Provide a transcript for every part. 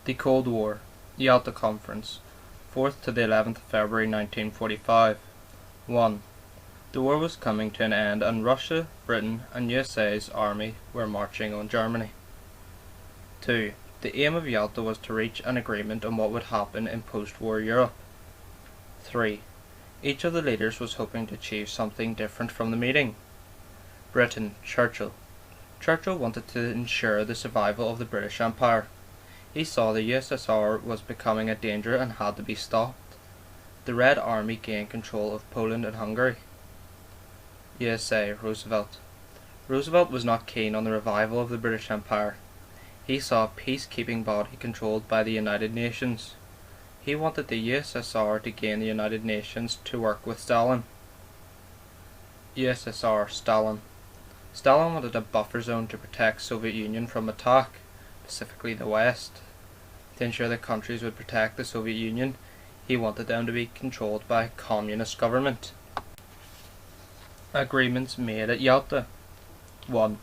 The Cold War, Yalta Conference, 4th to the 11th of February 1945. 1. The war was coming to an end and Russia, Britain and USA's army were marching on Germany. 2. The aim of Yalta was to reach an agreement on what would happen in post-war Europe. 3. Each of the leaders was hoping to achieve something different from the meeting. Britain, Churchill. Churchill wanted to ensure the survival of the British Empire. He saw the USSR was becoming a danger and had to be stopped. The Red Army gained control of Poland and Hungary. USA, Roosevelt. Roosevelt was not keen on the revival of the British Empire. He saw a peacekeeping body controlled by the United Nations. He wanted the USSR to gain the United Nations to work with Stalin. USSR, Stalin. Stalin wanted a buffer zone to protect Soviet Union from attack, specifically the West. To ensure that countries would protect the Soviet Union, he wanted them to be controlled by a communist government. Agreements made at Yalta. 1.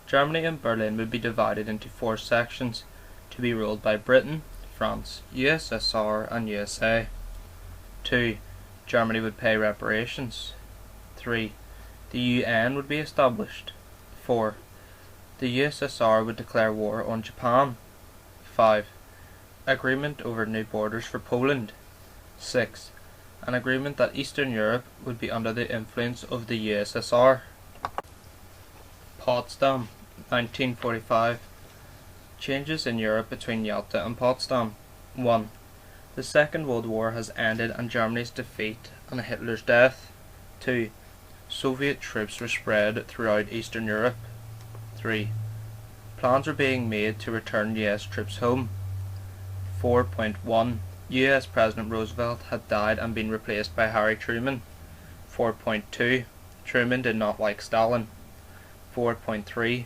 Germany and Berlin would be divided into 4 sections, to be ruled by Britain, France, USSR and USA. 2. Germany would pay reparations. 3. The UN would be established. 4. The USSR would declare war on Japan. 5. Agreement over new borders for Poland. 6. An agreement that Eastern Europe would be under the influence of the USSR. Potsdam, 1945. Changes in Europe between Yalta and Potsdam. 1. The Second World War has ended and Germany's defeat and Hitler's death. 2. Soviet troops were spread throughout Eastern Europe. 3. Plans are being made to return US troops home. 4.1. US President Roosevelt had died and been replaced by Harry Truman. 4.2. Truman did not like Stalin. 4.3.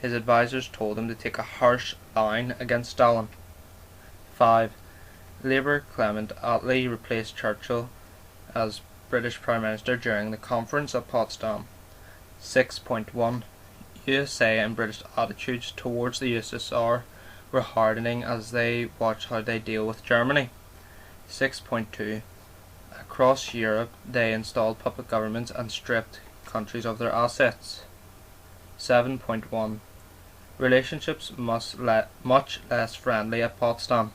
His advisors told him to take a harsh line against Stalin. 5. Labour Clement Attlee replaced Churchill as British Prime Minister during the conference at Potsdam. 6.1. USA and British attitudes towards the USSR were hardening as they watched how they deal with Germany. 6.2. Across Europe they installed puppet governments and stripped countries of their assets. 7.1. Relationships much less friendly at Potsdam.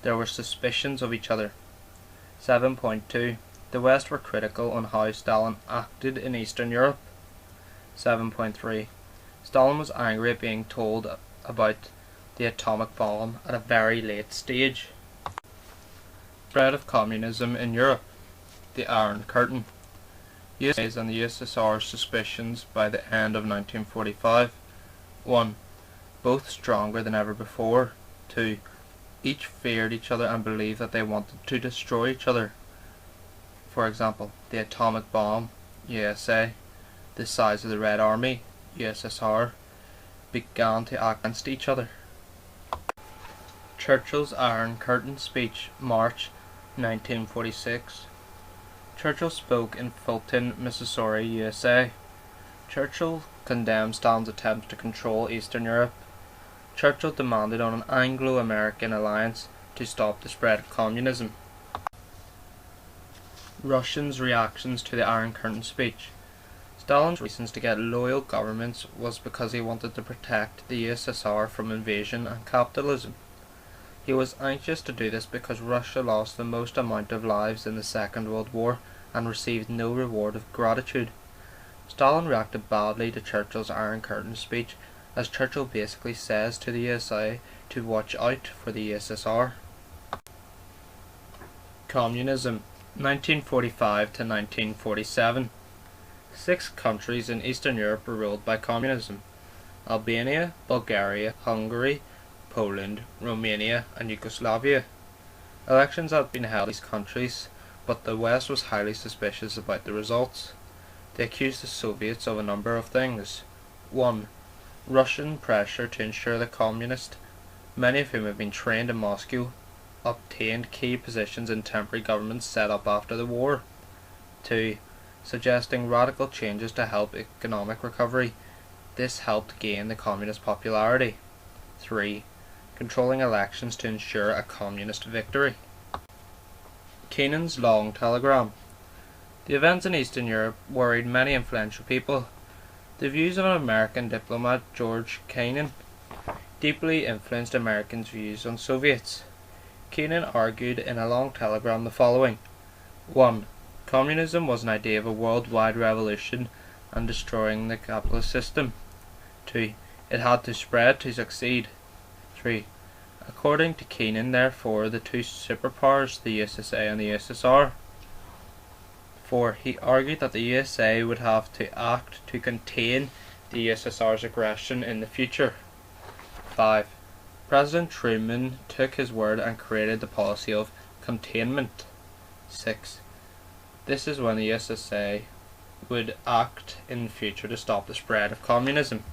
There were suspicions of each other. 7.2. The West were critical on how Stalin acted in Eastern Europe. 7.3. Stalin was angry at being told about the atomic bomb at a very late stage. Spread of communism in Europe. The Iron Curtain. USA's and the USSR's suspicions by the end of 1945. 1. Both stronger than ever before. 2. Each feared each other and believed that they wanted to destroy each other. For example, the atomic bomb, USA, the size of the Red Army, USSR, began to act against each other. Churchill's Iron Curtain speech, March 1946. Churchill spoke in Fulton, Missouri, USA. Churchill condemned Stalin's attempts to control Eastern Europe. Churchill demanded on an Anglo-American alliance to stop the spread of communism. Russians' reactions to the Iron Curtain speech. Stalin's reasons to get loyal governments was because he wanted to protect the USSR from invasion and capitalism. He was anxious to do this because Russia lost the most amount of lives in the Second World War and received no reward of gratitude. Stalin reacted badly to Churchill's Iron Curtain speech, as Churchill basically says to the USA to watch out for the USSR. Communism, 1945 to 1947. 6 countries in Eastern Europe were ruled by communism: Albania, Bulgaria, Hungary, Poland, Romania and Yugoslavia. Elections had been held in these countries, but the West was highly suspicious about the results. They accused the Soviets of a number of things. 1. Russian pressure to ensure the communists, many of whom had been trained in Moscow, obtained key positions in temporary governments set up after the war. 2. Suggesting radical changes to help economic recovery. This helped gain the communist popularity. 3. controlling elections to ensure a communist victory. Keenan's long telegram. The events in Eastern Europe worried many influential people. The views of an American diplomat, George Kennan, deeply influenced Americans' views on Soviets. Kennan argued in a long telegram the following. 1. Communism was an idea of a worldwide revolution and destroying the capitalist system. 2. It had to spread to succeed. 3. According to Kennan, therefore, the two superpowers, the USA and the USSR. 4. He argued that the USA would have to act to contain the USSR's aggression in the future. 5. President Truman took his word and created the policy of containment. 6. This is when the USSR would act in the future to stop the spread of communism.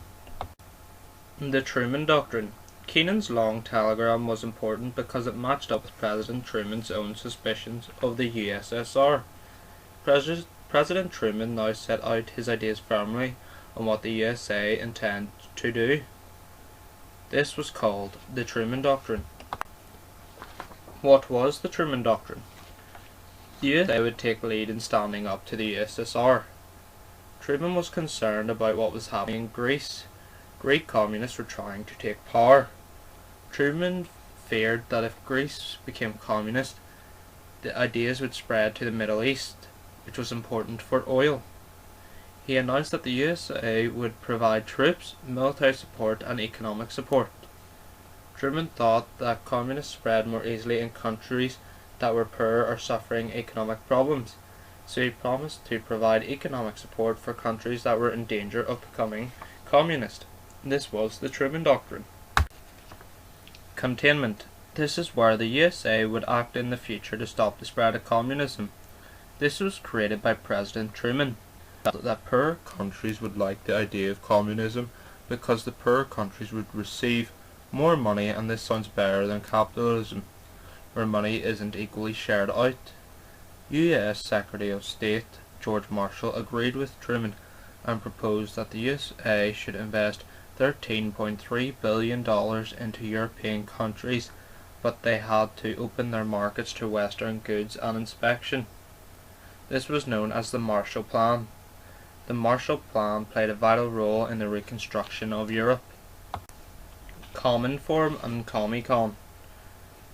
The Truman Doctrine. Keenan's long telegram was important because it matched up with President Truman's own suspicions of the USSR. President Truman now set out his ideas firmly on what the USA intended to do. This was called the Truman Doctrine. What was the Truman Doctrine? The USA would take lead in standing up to the USSR. Truman was concerned about what was happening in Greece. Greek communists were trying to take power. Truman feared that if Greece became communist, the ideas would spread to the Middle East, which was important for oil. He announced that the USA would provide troops, military support and economic support. Truman thought that communists spread more easily in countries that were poor or suffering economic problems, so he promised to provide economic support for countries that were in danger of becoming communist. This was the Truman Doctrine. Containment. This is where the USA would act in the future to stop the spread of communism. This was created by President Truman. That poorer countries would like the idea of communism because the poorer countries would receive more money, and this sounds better than capitalism, where money isn't equally shared out. US Secretary of State George Marshall agreed with Truman and proposed that the USA should invest $13.3 billion into European countries, but they had to open their markets to Western goods and inspection. This was known as the Marshall Plan. The Marshall Plan played a vital role in the reconstruction of Europe. Cominform and Comecon.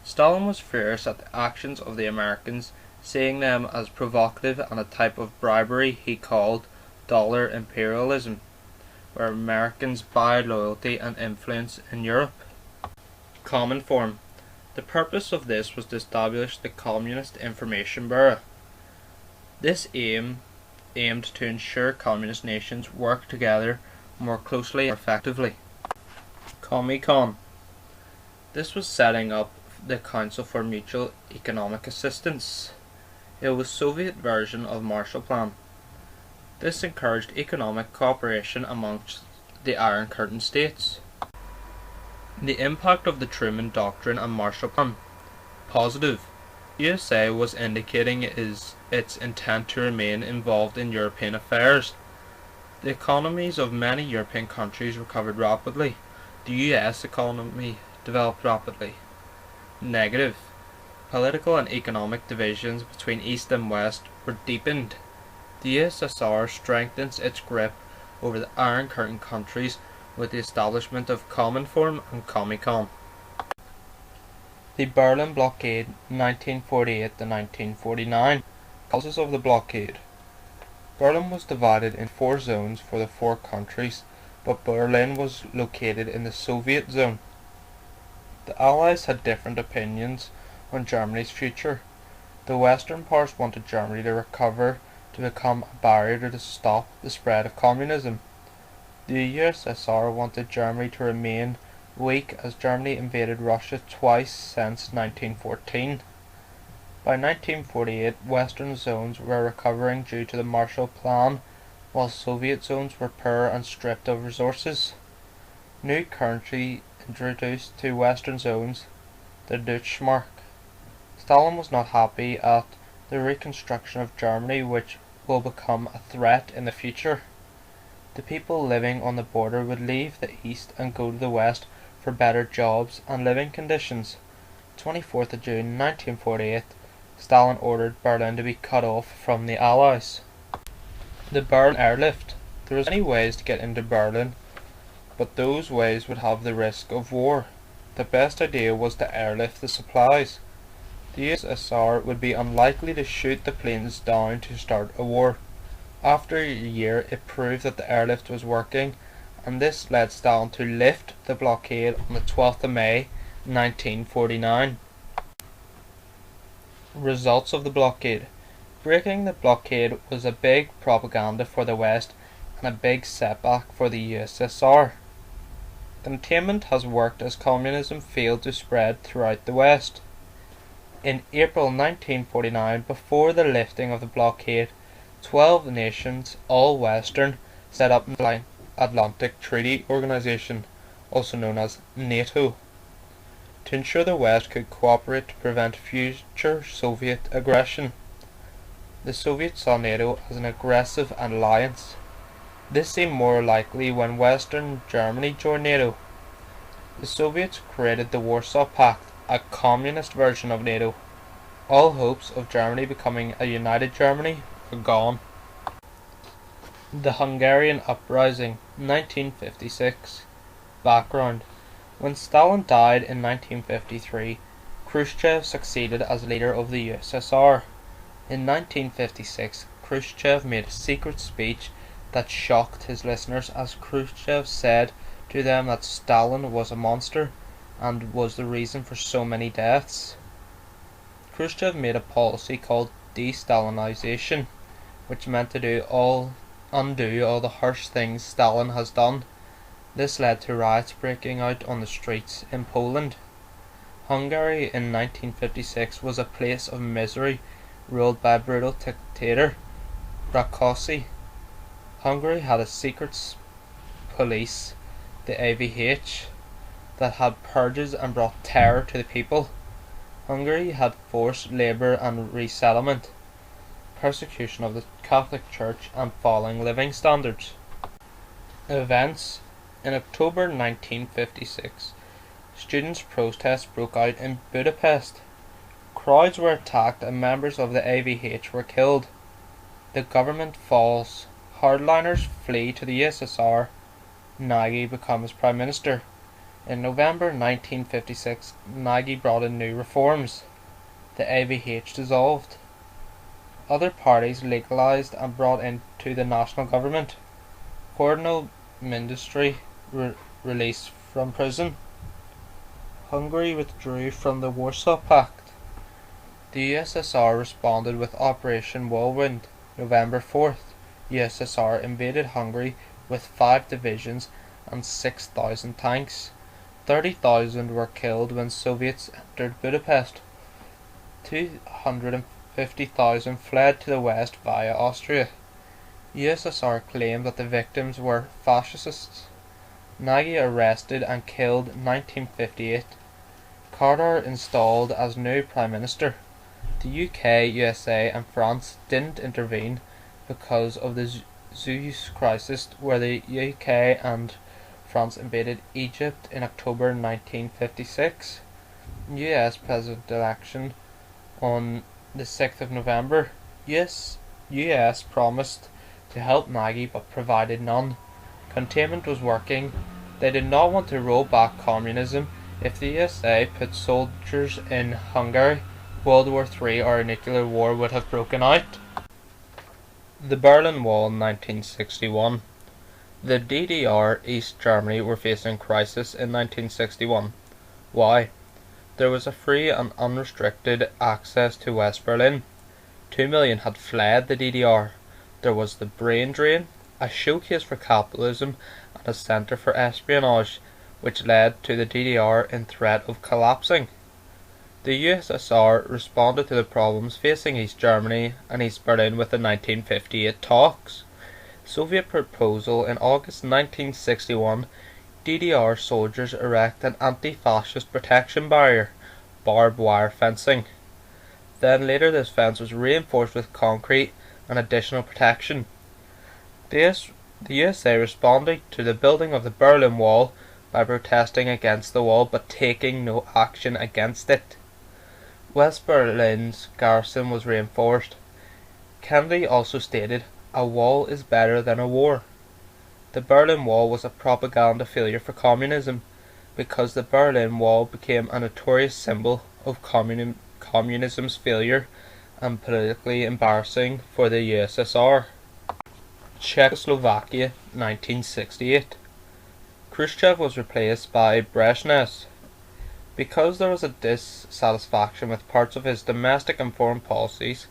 Stalin was furious at the actions of the Americans, seeing them as provocative and a type of bribery he called dollar imperialism, where Americans buy loyalty and influence in Europe. Cominform. The purpose of this was to establish the Communist Information Bureau. This aimed to ensure communist nations work together more closely and effectively. Comecon. This was setting up the Council for Mutual Economic Assistance. It was a Soviet version of Marshall Plan. This encouraged economic cooperation amongst the Iron Curtain states. The impact of the Truman Doctrine and Marshall Plan. Positive. USA was indicating its intent to remain involved in European affairs. The economies of many European countries recovered rapidly. The US economy developed rapidly. Negative. Political and economic divisions between East and West were deepened. The USSR strengthens its grip over the Iron Curtain countries with the establishment of Cominform and Comecon. The Berlin Blockade, 1948 to 1949. Causes of the blockade. Berlin was divided in 4 zones for the 4 countries, but Berlin was located in the Soviet zone. The Allies had different opinions on Germany's future. The Western powers wanted Germany to recover to become a barrier to stop the spread of communism. The USSR wanted Germany to remain weak as Germany invaded Russia twice since 1914. By 1948, Western zones were recovering due to the Marshall Plan, while Soviet zones were poor and stripped of resources. New currency introduced to Western zones, the Deutschmark. Stalin was not happy at the reconstruction of Germany, which will become a threat in the future. The people living on the border would leave the east and go to the west for better jobs and living conditions. 24th of June 1948, Stalin ordered Berlin to be cut off from the Allies. The Berlin airlift. There was many ways to get into Berlin, but those ways would have the risk of war. The best idea was to airlift the supplies. The USSR would be unlikely to shoot the planes down to start a war. After a year, it proved that the airlift was working, and this led Stalin to lift the blockade on the 12th of May 1949. Results of the blockade. Breaking the blockade was a big propaganda for the West and a big setback for the USSR. Containment has worked as communism failed to spread throughout the West. In April 1949, before the lifting of the blockade, 12 nations, all Western, set up the Atlantic Treaty Organization, also known as NATO, to ensure the West could cooperate to prevent future Soviet aggression. The Soviets saw NATO as an aggressive alliance. This seemed more likely when Western Germany joined NATO. The Soviets created the Warsaw Pact, a communist version of NATO. All hopes of Germany becoming a united Germany were gone. The Hungarian Uprising, 1956. Background. When Stalin died in 1953, Khrushchev succeeded as leader of the USSR. In 1956, Khrushchev made a secret speech that shocked his listeners, as Khrushchev said to them that Stalin was a monster and was the reason for so many deaths. Khrushchev made a policy called de-Stalinization, which meant to undo all the harsh things Stalin has done. This led to riots breaking out on the streets in Poland. Hungary in 1956 was a place of misery ruled by a brutal dictator, Rákosi. Hungary had a secret police, the AVH, that had purges and brought terror to the people. Hungary had forced labour and resettlement, persecution of the Catholic Church, and falling living standards. Events. In October 1956, students' protests broke out in Budapest. Crowds were attacked and members of the AVH were killed. The government falls. Hardliners flee to the USSR. Nagy becomes Prime Minister. In November 1956, Nagy brought in new reforms. The AVH dissolved. Other parties legalized and brought into the national government. Cardinal Mindustry released from prison. Hungary withdrew from the Warsaw Pact. The USSR responded with Operation Whirlwind. November 4th, USSR invaded Hungary with 5 divisions and 6,000 tanks. 30,000 were killed when Soviets entered Budapest. 250,000 fled to the west via Austria. USSR claimed that the victims were fascists. Nagy arrested and killed 1958. Carter installed as new Prime Minister. The UK, USA and France didn't intervene because of the Suez crisis, where the UK and France invaded Egypt in October 1956. US president election on the 6th of November. US promised to help Nagy but provided none. Containment was working. They did not want to roll back communism. If the USA put soldiers in Hungary, World War III or a nuclear war would have broken out. The Berlin Wall, 1961. The DDR, East Germany, were facing crisis in 1961. Why? There was a free and unrestricted access to West Berlin. 2 million had fled the DDR. There was the brain drain, a showcase for capitalism and a centre for espionage, which led to the DDR in threat of collapsing. The USSR responded to the problems facing East Germany and East Berlin with the 1958 talks. Soviet proposal in August 1961, DDR soldiers erect an anti-fascist protection barrier, barbed wire fencing. Then later this fence was reinforced with concrete and additional protection. The USA responded to the building of the Berlin Wall by protesting against the wall but taking no action against it. West Berlin's garrison was reinforced. Kennedy also stated, "A wall is better than a war." The Berlin Wall was a propaganda failure for communism, because the Berlin Wall became a notorious symbol of communism's failure and politically embarrassing for the USSR. Czechoslovakia, 1968. Khrushchev was replaced by Brezhnev. Because there was a dissatisfaction with parts of his domestic and foreign policies,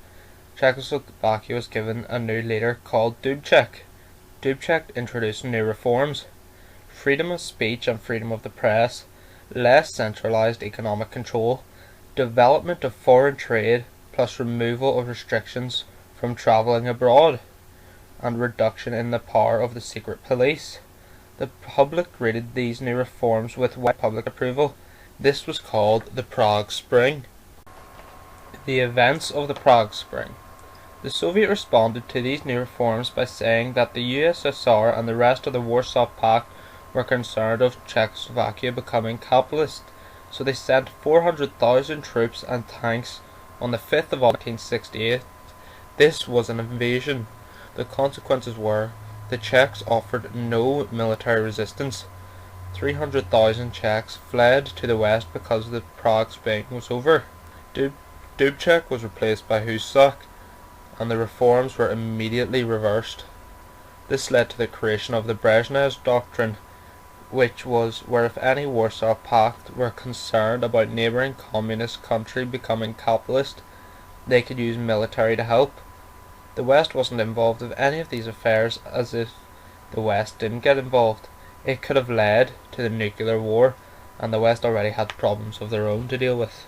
Czechoslovakia was given a new leader called Dubček. Dubček introduced new reforms: freedom of speech and freedom of the press, less centralized economic control, development of foreign trade, plus removal of restrictions from travelling abroad, and reduction in the power of the secret police. The public greeted these new reforms with wide public approval. This was called the Prague Spring. The events of the Prague Spring. The Soviet responded to these new reforms by saying that the USSR and the rest of the Warsaw Pact were concerned of Czechoslovakia becoming capitalist, so they sent 400,000 troops and tanks on the 5th of August 1968. This was an invasion. The consequences were the Czechs offered no military resistance. 300,000 Czechs fled to the west because the Prague Spring was over. Dubček was replaced by Husak, and the reforms were immediately reversed. This led to the creation of the Brezhnev Doctrine, which was where if any Warsaw Pact were concerned about neighbouring communist country becoming capitalist, they could use military to help. The West wasn't involved in any of these affairs, as if the West didn't get involved, it could have led to the nuclear war, and the West already had problems of their own to deal with.